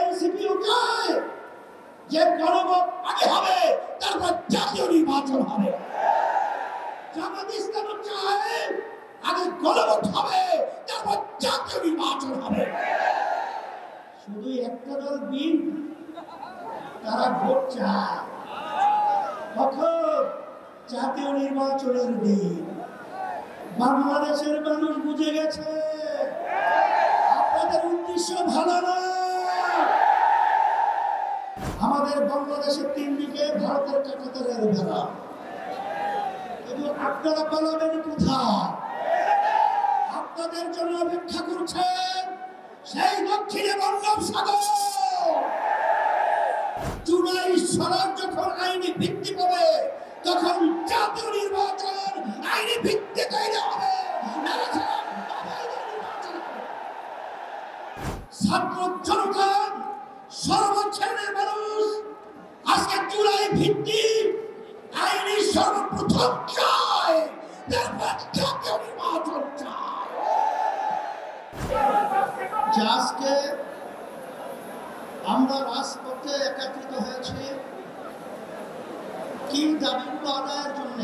এনসিপিও চায় যে গণভোট আগে হবে, তারপর জাতীয় নির্বাচন হবে। জামাত ইসলামও চায় আগে গণভোট হবে, তারপর জাতীয় নির্বাচন হবে। শুধু একটা দল বিএনপি, তারা ভোট চায় কখন? জাতীয় নির্বাচনের দিন। বাংলাদেশের মানুষ বুঝে গেছে আপনাদের উদ্দেশ্য ভালো না। আমাদের বাংলাদেশের তিন দিকে ভারতের কাঁটাতারের বেড়া, কিন্তু আপনারা পালাবেন কোথায়? আপনাদের জন্য অপেক্ষা করছেন সেই দক্ষিণে বঙ্গোপসাগর। জুলাই সনদ যখন আইনি ভিত্তি পাবে, তখন জাতীয় নির্বাচন আইনি ভিত্তি তৈরি হবে। ছাত্র জনতা, সর্বশ্রেণীর মানুষ আজকে জুলাই ভিত্তি আইনি সর্বপ্রথম চায়, জাতীয় নির্বাচন চায়। আজকে আমরা রাজপথে একত্রিত হয়েছি কি দাবিগুলো আদায়ের জন্য?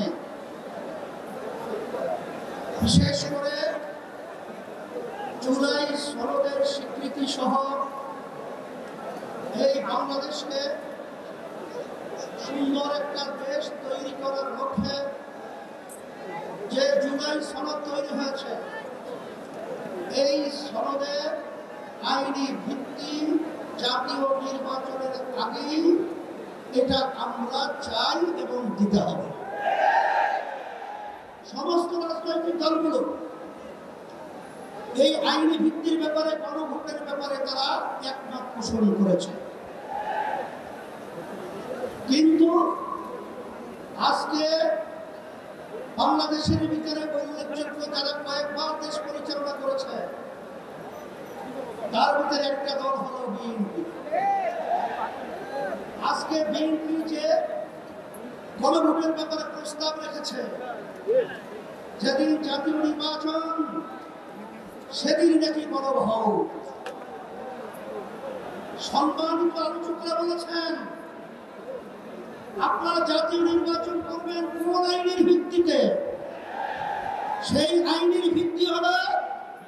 বিশেষ করে জুলাই সনদের স্বীকৃতি সহ এই বাংলাদেশকে সুন্দর একটা দেশ তৈরি করার লক্ষ্যে যে জুলাই সনদ তৈরি হয়েছে, এই সনদের আইনি ভিত্তি জাতীয় নির্বাচনের আগেই এটা আমরা চাই এবং দিতে হবে। সমস্ত রাজনৈতিক দলগুলো এই আইনি ভিত্তির ব্যাপারে, গণভোটের ব্যাপারে তারা একমত পোষণ করেছে। কিন্তু আজকে বাংলাদেশের ভিতরে উল্লেখযোগ্য যারা কয়েকবার দেশ পরিচালনা করেছে, তার ভিতরে একটা দল হলো বিএনপি। আজকে বিএনপি যে গণভোটের ব্যাপারে প্রস্তাব রেখেছে, যেদিন জাতীয় নির্বাচন সেদিন নাকি গণভোট। সম্মানিত আলোচকরা বলেছেন আপনারা জাতীয় নির্বাচন করবেন কোন আইনের ভিত্তিতে? সেই আইনের ভিত্তি হবে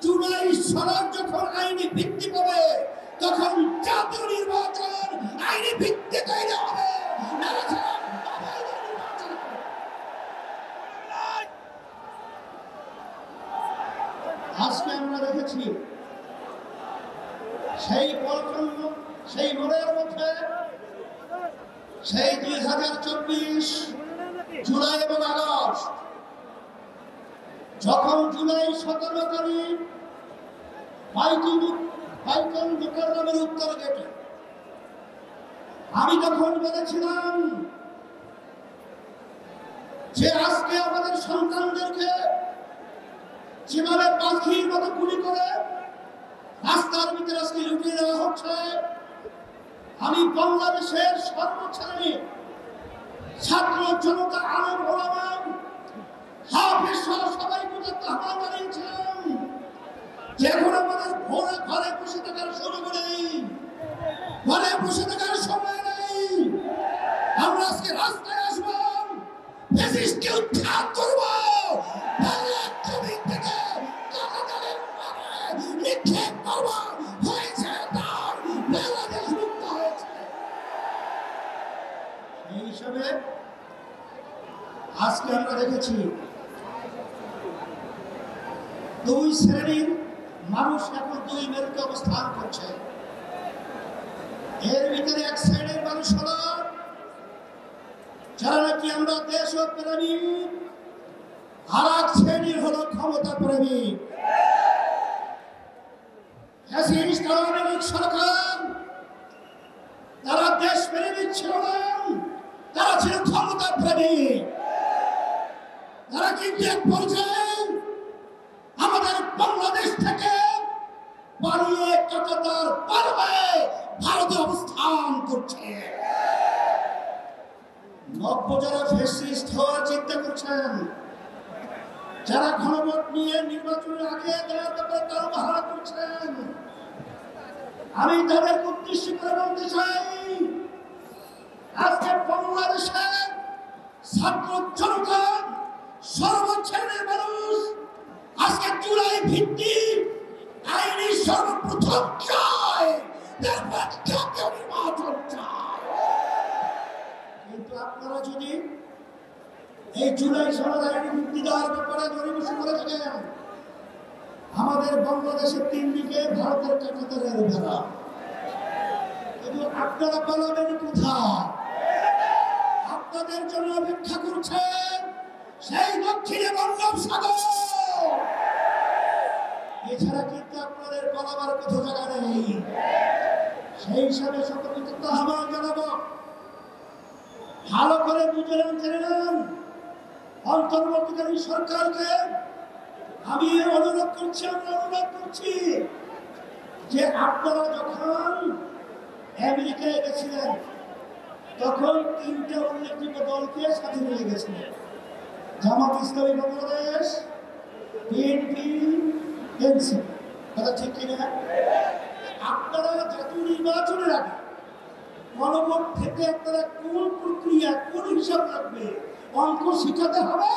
জুলাই সনদ যখন আইনি ভিত্তি পাবে, তখন জাতীয় নির্বাচন আইনি ভিত্তি তৈরি হবে। আজকে আমরা দেখেছি সেই পল্টন, সেই মোড়ের মধ্যে সেই 2024 জুলাই এবং আগস্ট, যখন জুলাই 17 তারিখ বাইতুল মুকাররমের উত্তর গেটে আমি তখন বলেছিলাম যে আজকে আমাদের সন্তানদেরকে যেভাবে পাখির মতো গুলি করে রাস্তার ভিতরে আজকে লুটিয়ে দেওয়া হচ্ছে, আমি বাংলাদেশের সর্বশ্রেণী ছাত্র জনতা, আলেম ওলামা, হাফেজ সহ সবাইকে আহ্বান জানিয়েছিলাম যে এখন আমাদের ঘরে বসে থাকার সুযোগ নেই, ঘরে বসে থাকার সময় নেই। আমরা আজকে রাস্তায় আসবো, ফ্যাসিস্টকে উৎখাত করবো, নিক্ষেপ করবো। হয়েছে তার, বাংলাদেশ মুক্ত হয়েছে। এই হিসাবে আজকে আমরা দেখেছি দুই শ্রেণীর মানুষ এখন দুই মেরুতে অবস্থান করছে। এর ভিতরে এক শ্রেণীর মানুষ হলো যারা নাকি আমরা দেশ প্রেমিক, আর এক শ্রেণীর হলো ক্ষমতা প্রেমিক। সরকার তারা দেশ প্রেমিক ছিল না, তারা ছিল ক্ষমতা প্রেমিক। তারা কিন্তু এক পর্যায়ে আমাদের বাংলাদেশ থেকে পালিয়ে কাঁটাতার পার হয়ে ভারতে অবস্থান করছে। নব্য যারা ফ্যাসিস্ট হওয়ার চিন্তা করছেন, যারা গণভোট নিয়ে নির্বাচনের আগে দেওয়ার ব্যাপারে তারা বাহানা করছেন, আমি তাদের উদ্দেশ্য করে বলতে চাই, আজকে বাংলাদেশের ছাত্র জনতা সর্বশ্রেণীর মানুষ আজকে জুলাই ভিত্তিক আইনি সর্বপ্রথম চায়, জাতীয় নির্বাচন চায়। কিন্তু আপনারা যদি এই জুলাই সনদ আইনি ভিত্তি দেওয়ার ব্যাপারে গরিবসী করে থাকেন, আমাদের বাংলাদেশের তিন দিকে ভারতের কাঁটাতারের বেড়া, কিন্তু আপনারা পালাবেন কোথায়? আপনাদের জন্য অপেক্ষা করছেন সেই দক্ষিণে বঙ্গোপসাগর। এছাড়া কিন্তু আপনাদের পালাবার কোথাও জায়গা নেই। সেই হিসাবে সকলকে আহ্বান জানাবো, ভালো করে বুঝে নেন, জেনে নেন, অন্তর্বর্তীকালীন সরকারকে আমি অনুরোধ করছি যে আপনারা যখন আমেরিকায় গেছিলেন তখন তিনটা উল্লেখযোগ্য দলকে সাথে নিয়ে গেছিলেন, জামাত ইসলামী বাংলাদেশ, বিএনপি, এনসিপি। কথা ঠিক কিনা? আপনারা জাতীয় নির্বাচনের আগে গণভোট থেকে আপনারা কোন প্রক্রিয়া, কোন হিসাব রাখবে, অঙ্ক শিখাতে হবে।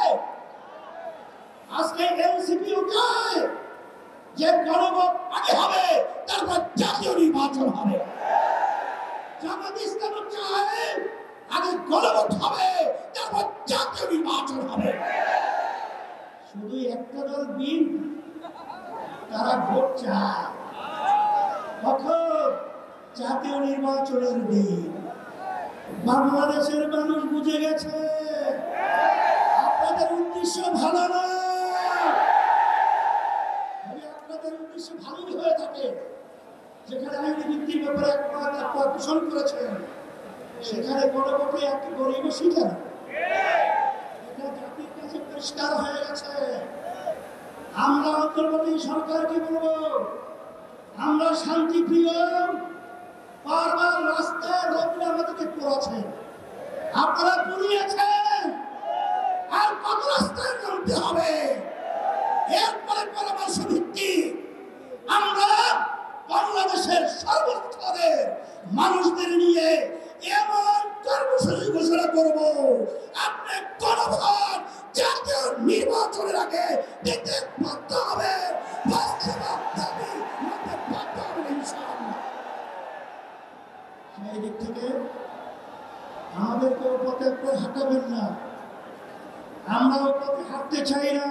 আজকে এনসিপিও চায় যে গণভোট আগে হবে, তারপর জাতীয় নির্বাচন হবে। জামাত ইসলামও চায় আগে গণভোট হবে, তারপর জাতীয় নির্বাচন হবে। শুধু একটা দল বিএনপি, তারা ভোট চায় কখন? জাতীয় নির্বাচনের দিন। বাংলাদেশের মানুষ বুঝে গেছে আপনাদের উদ্দেশ্য ভালো না। আপনাদের উদ্দেশ্য ভালোই হয়ে থাকে, যেখানে আইনি ভিত্তির ব্যাপারে একবার পোষণ করেছেন, সেখানে গণভোটে একটি গরিব শিখেন। এটা জাতির কাছে পরিষ্কার হয়ে গেছে। আমরা অন্তর্বর্তী সরকারকে বলবো, আমরা শান্তিপ্রিয়, বারবার রাস্তায় রোদে আমাদেরকে পড়াচ্ছেন, আপনারা পুড়িয়েছেন, আর কত রাস্তায় নামতে হবে? এরপরে পরামর্শ ভিত্তিক আমরা বাংলাদেশের সর্বস্তরের মানুষদের নিয়ে এমন কর্মসূচি ঘোষণা করব, আপনি গণভোট জাতীয় নির্বাচনের আগে দিতে বাধ্য হবে। সেই দিক থেকে আমাদেরকে পথে হাঁটাবেন না, আমরাও পথে হাঁটতে চাই না।